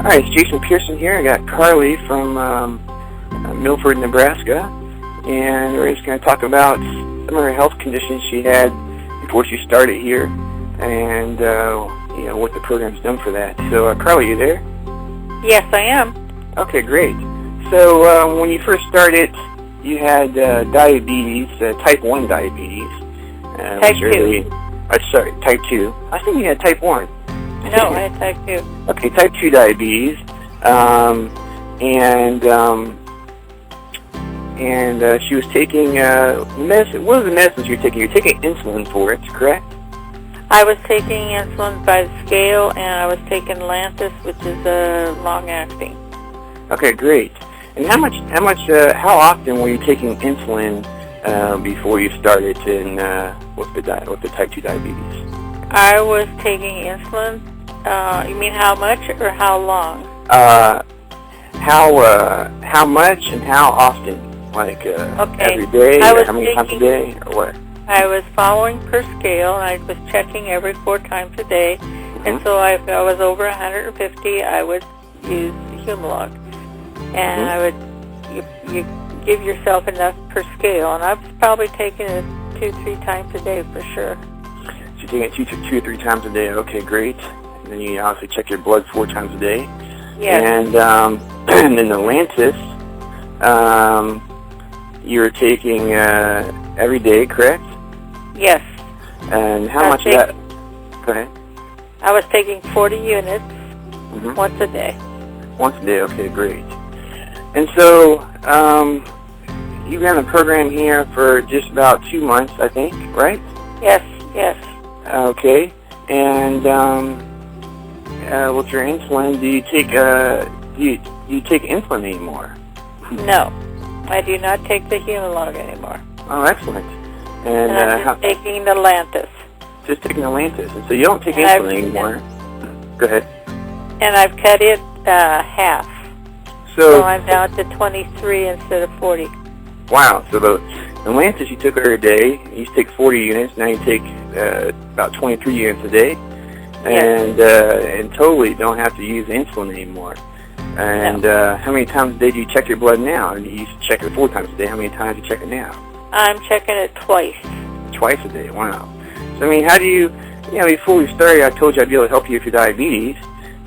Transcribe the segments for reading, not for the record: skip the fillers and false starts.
Hi, it's Jason Pearson here. I got Carley from Milford, Nebraska, and we're just going to talk about some of her health conditions she had before she started here, and what the program's done for that. So, Carley, you there? Yes, I am. Okay, great. So, when you first started, you had diabetes, type 1 diabetes. Type 2. Sorry, type 2. I think you had type 1. No, I had type 2. Okay, type 2 diabetes, and she was taking medicine. What was the medicines you were taking? You're taking insulin for it, correct? I was taking insulin by the scale, and I was taking Lantus, which is long-acting. Okay, great. And how often were you taking insulin before you started with the type 2 diabetes? I was taking insulin. You mean how much or how long? How much and how often? Like every day, or how many times a day, or what? I was following per scale, and I was checking every 4 times a day. Mm-hmm. And so if I was over 150, I would use Humalog. And I would you give yourself enough per scale, and I was probably taking it 2-3 times a day for sure. So you're taking it 2 or 3 times a day. Okay, great. And then you obviously check your blood 4 times a day. Yes. And and then the Lantus, you were taking every day, correct? Yes. And how much of that? Go ahead. I was taking 40 units once a day. Once a day, okay, great. And so you've been on the program here for just about 2 months, I think, right? Yes, yes. Okay. And with your insulin, do you take you take insulin anymore? No, I do not take the Humalog anymore. Oh, excellent. And I'm just taking the Lantus. Just taking the Lantus, and so you don't take insulin anymore. Go ahead. And I've cut it half. So I'm down to 23 instead of 40. Wow. So the Lantus you took every day, you used to take 40 units. Now you take about 23 units a day, and totally don't have to use insulin anymore. And how many times a day do you check your blood now? You used to check it 4 times a day. How many times do you check it now? I'm checking it twice. Twice a day. Wow. So I mean, how do you? Before we started, I told you I'd be able to help you with your diabetes,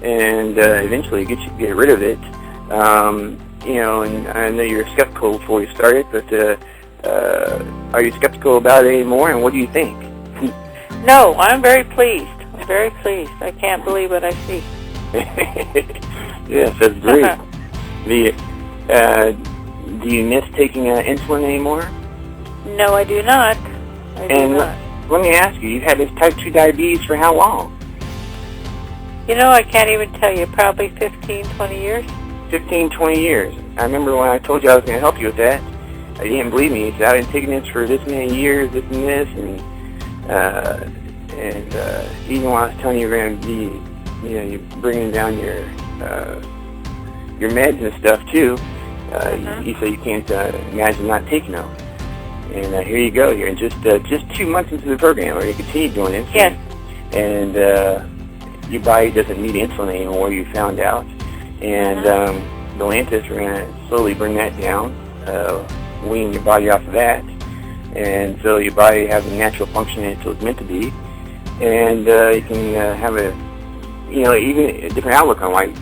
and eventually get rid of it. And I know you're skeptical before you started, but are you skeptical about it anymore? And what do you think? No, I'm very pleased. I'm very pleased. I can't believe what I see. Yes, that's great. Do you miss taking insulin anymore? No, I do not. I do not. Let me ask you, you've had this type 2 diabetes for how long? I can't even tell you. Probably 15, 20 years. 15, 20 years. I remember when I told you I was going to help you with that. You didn't believe me. You said, I've been taking this for this many years, this and this, and even when I was telling you you're going to be, you're bringing down your meds and stuff too, you said you can't imagine not taking them. And here you go. You're in just 2 months into the program, or you continue doing insulin. Yes. And your body doesn't need insulin anymore, you found out. And the Lantus, we're going to slowly bring that down, wean your body off of that. And so your body has a natural function until it's meant to be. And you can have even a different outlook on life,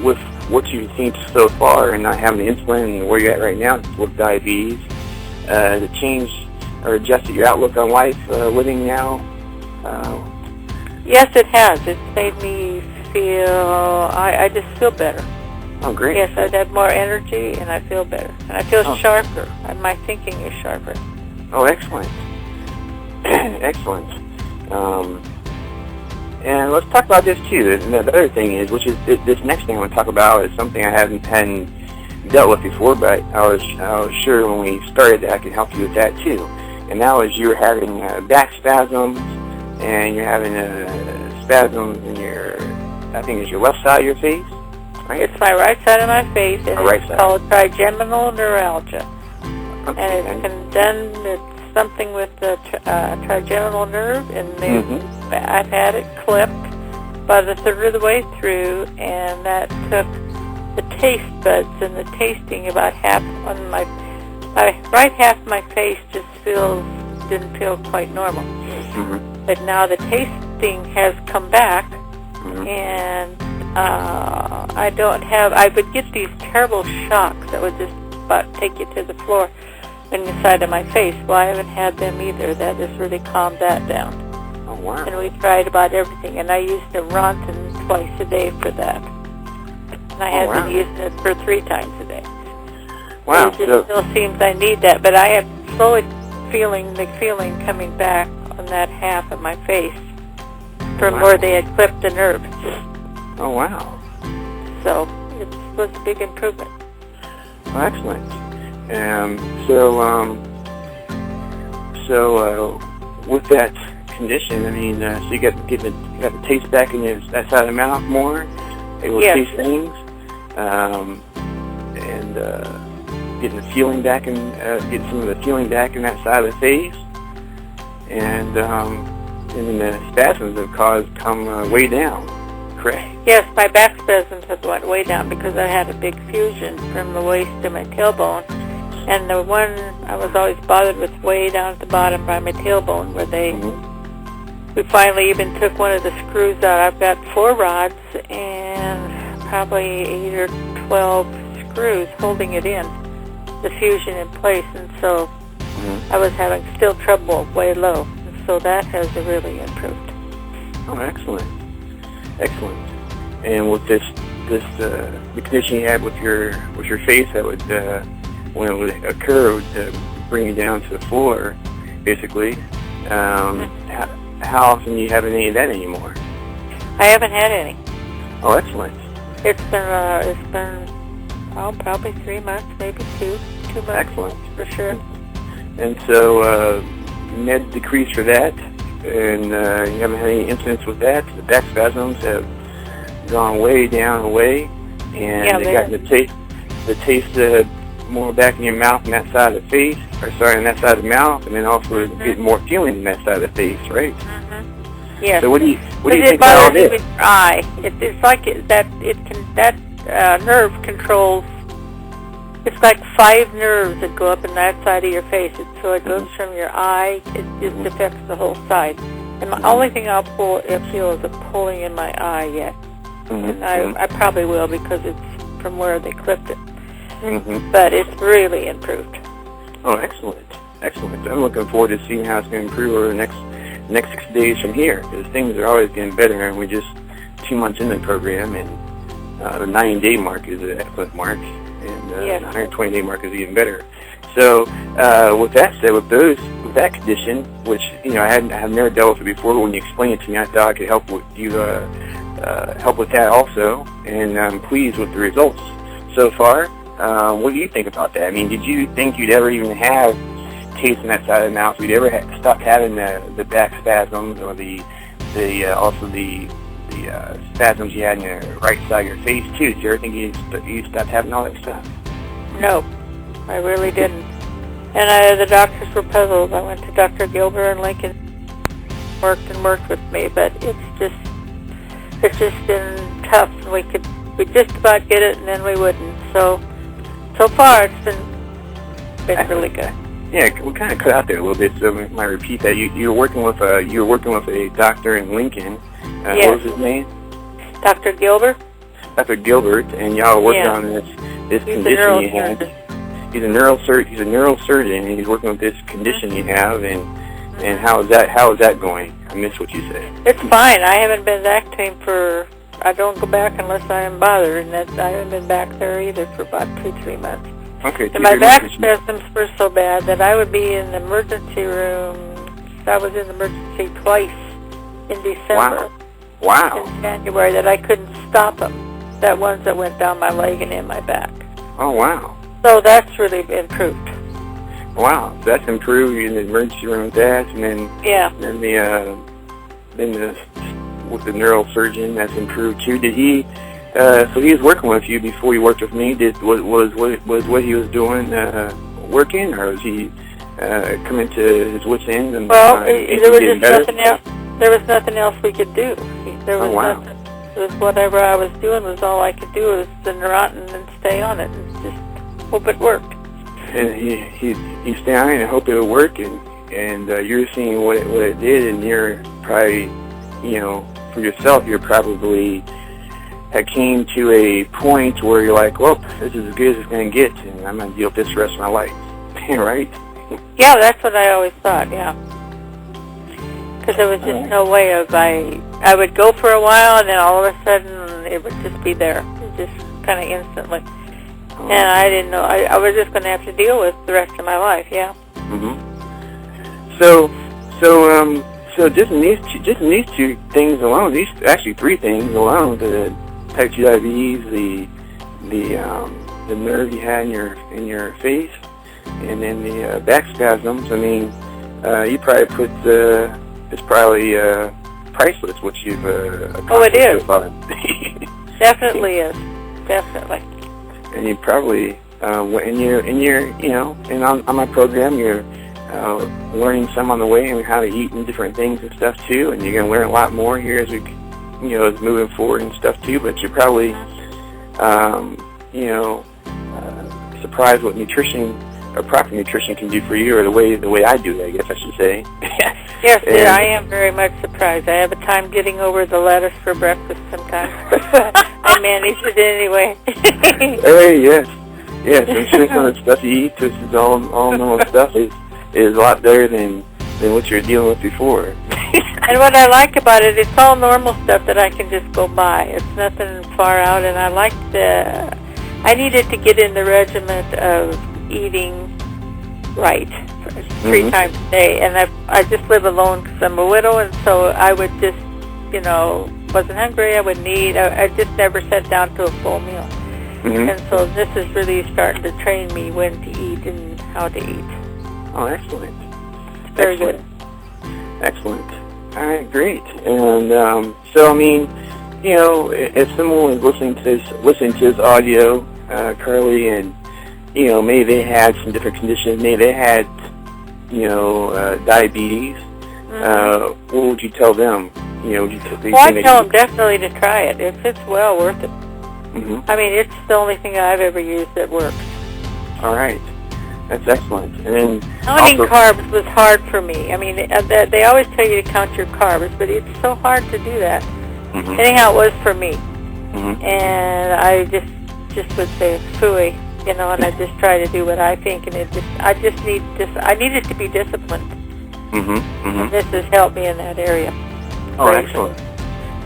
with what you've seen so far and not having the insulin and where you're at right now with diabetes, to change or adjust your outlook on life living now? Yes, it has. It's made me feel, I just feel better. Oh, great. Yes, I've had more energy and I feel better. And I feel sharper. And my thinking is sharper. Oh, excellent. Excellent. And let's talk about this too. And the other thing is, which is this next thing I want to talk about, is something I hadn't dealt with before, but I was sure when we started that I could help you with that too. And that was you're having back spasms, and you're having spasms in I think it's your left side of your face, right? It's my right side of my face, and right it's side. called trigeminal neuralgia. Okay. And it's something with the trigeminal nerve, and I've had it clipped, about a third of the way through, and that took the taste buds and the tasting about half on my right half of my face just didn't feel quite normal. Mm-hmm. But now the tasting has come back, Mm-hmm. and I would get these terrible shocks that would just about take you to the floor on the side of my face. Well, I haven't had them either. That has really calmed that down. Oh, wow. And we tried about everything, and I used the Roth twice a day for that. And I have been using it for 3 times a day. Wow. It just still seems I need that, but I am slowly feeling the feeling coming back on that half of my face from where they had clipped the nerve. Oh, wow. So it was a big improvement. Oh, excellent. So with that condition, I mean, so you got the taste back in that side of the mouth more, able to taste things, and getting the feeling back getting some of the feeling back in that side of the face, and then the spasms have come way down. Correct. Yes, my back spasms have went way down because I had a big fusion from the waist to my tailbone. And the one I was always bothered with way down at the bottom by my tailbone where we finally even took one of the screws out. I've got 4 rods and probably 8 or 12 screws holding it in, the fusion in place. And so I was having still trouble way low. And so that has really improved. Oh, excellent. Excellent. And with the condition you had with your face, that would when it would occur, would bring you down to the floor, basically. How often do you have any of that anymore? I haven't had any. Oh, excellent. It's been probably 3 months, maybe 2 months. Excellent. For sure. And so med decrease for that. And you haven't had any incidents with that. The back spasms have gone way down away, and they got the taste more back in your mouth and that side of the face, on that side of the mouth, and then also get more feeling in that side of the face, right? Mm-hmm. Yes. So what do you think about all this? It bothers your eye. It's like that nerve controls. It's like 5 nerves that go up in that side of your face. So it goes from your eye. It just affects the whole side. And the only thing I'll feel is a pulling in my eye yet. And I probably will because it's from where they clipped it. But it's really improved. Oh, excellent. Excellent. I'm looking forward to seeing how it's going to improve over the next 6 days from here, because things are always getting better, and we're just 2 months into the program, and the 90-day mark is an excellent mark. And the 120-day mark is even better. So, with that said, with that condition, which I have never dealt with it before, but when you explained it to me, I thought I could help with you, help with that also. And I'm pleased with the results so far. What do you think about that? I mean, did you think you'd ever even have taste in that side of the mouth? Would you ever stop having the back spasms or the spasms you had in the right side of your face too? Did you ever think you stopped having all that stuff? No, I really didn't. And the doctors were puzzled. I went to Dr. Gilbert in Lincoln, worked with me, but it's just been tough. We'd just about get it, and then we wouldn't. So far it's been really good. Yeah, we kind of cut out there a little bit, so I might repeat that. You were working with a doctor in Lincoln. What was his name? Dr. Gilbert. Dr. Gilbert, and y'all worked on this condition you had. He's a neurosurgeon, and he's working with this condition you have, and how is that going? I missed what you said. It's fine. I haven't been back to him I don't go back unless I am bothered, and I haven't been back there either for about 2-3 months. Okay. And my back spasms were so bad that I would be in the emergency room. I was in the emergency twice in December. Wow. In January, that I couldn't stop them. That ones that went down my leg and in my back. Oh, wow. So that's really improved. Wow, so that's improved. You're in the emergency room with that, and then with the neurosurgeon, that's improved too. Did he? So he was working with you before he worked with me. Was what he was doing working, or was he coming to his wit's end? And, there was just nothing else. There was nothing else we could do. There was nothing. with whatever I was doing was all I could do was sit around and stay on it and just hope it worked. And he stay on it and hope it'll work, and you're seeing what it did, and you're probably, for yourself, you're probably had came to a point where you're like, well, this is as good as it's going to get, and I'm going to deal with this the rest of my life, right? Yeah, that's what I always thought, yeah. Because there was just no way of, I would go for a while, and then all of a sudden it would just be there, just kind of instantly. And I didn't know, I was just going to have to deal with the rest of my life, yeah. Mm-hmm. So just in these two things alone, these actually three things alone, the type 2 diabetes, the nerve you had in your face, and then the back spasms. I mean, you probably put it's probably priceless what you've accomplished. Oh, it is. So far. Definitely is. Definitely. And you probably and on my program you're learning some on the way and how to eat and different things and stuff too, and you're going to learn a lot more here as we as moving forward and stuff too. But you're probably surprised what nutrition or proper nutrition can do for you, or the way I do it, I guess I should say. Yes, I am very much surprised. I have a time getting over the lettuce for breakfast sometimes. I manage it anyway. Hey, yes. I'm sure some of the stuff you eat, this is all normal stuff, is a lot better than what you were dealing with before. And what I like about it, it's all normal stuff that I can just go by. It's nothing far out, and I needed to get in the regiment of eating right 3 times a day, and I just live alone because I'm a widow, and so I would just, wasn't hungry, I wouldn't eat, I just never sat down to a full meal. And so this is really starting to train me when to eat and how to eat. Oh, excellent. It's very good. Excellent. All right, great. And so, I mean, if someone was listening to this audio, Carley, and maybe they had some different conditions, maybe they had diabetes, what would you tell them? I tell them definitely to try it. It's well worth it. I mean, it's the only thing I've ever used that works. All right. That's excellent. And then counting carbs was hard for me. I mean, they always tell you to count your carbs, but it's so hard to do that. Anyhow, it was for me. And I just would say, phooey, and I just try to do what I think, and I needed to be disciplined. And this has helped me in that area. Oh, excellent.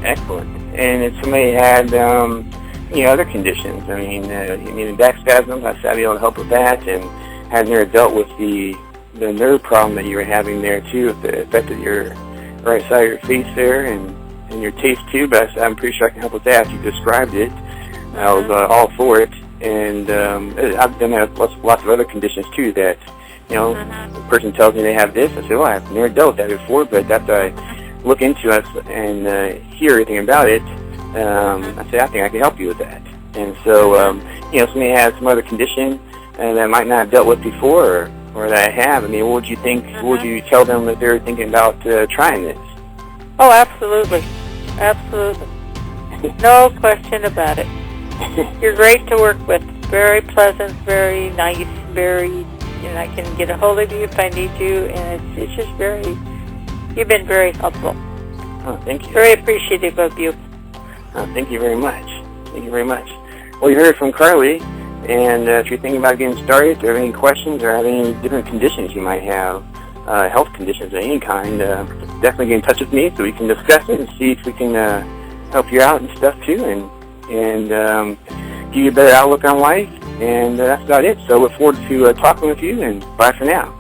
Excellent. And if somebody had, other conditions, I mean, back spasms, I should be able to help with that, and had never dealt with the nerve problem that you were having there too, if it affected your right side of your face there and your taste too, but I'm pretty sure I can help with that. You described it. I was all for it. And I've done that with lots of other conditions too that, the person tells me they have this, I say, well, I've never dealt with that before, but after I look into it and hear everything about it, I say, I think I can help you with that. And so, somebody has some other condition that I might not have dealt with before, or that I have. I mean, what would you think? What would you tell them if they're thinking about trying this? Oh, absolutely. Absolutely. No question about it. You're great to work with. Very pleasant, very nice, I can get a hold of you if I need you, and it's just you've been very helpful. Oh, thank you. Very appreciative of you. Oh, thank you very much. Thank you very much. Well, you heard from Carley, and if you're thinking about getting started, if you have any questions or have any different conditions you might have, health conditions of any kind, definitely get in touch with me so we can discuss it and see if we can help you out and stuff too, and give you a better outlook on life. And that's about it. So I look forward to talking with you, and bye for now.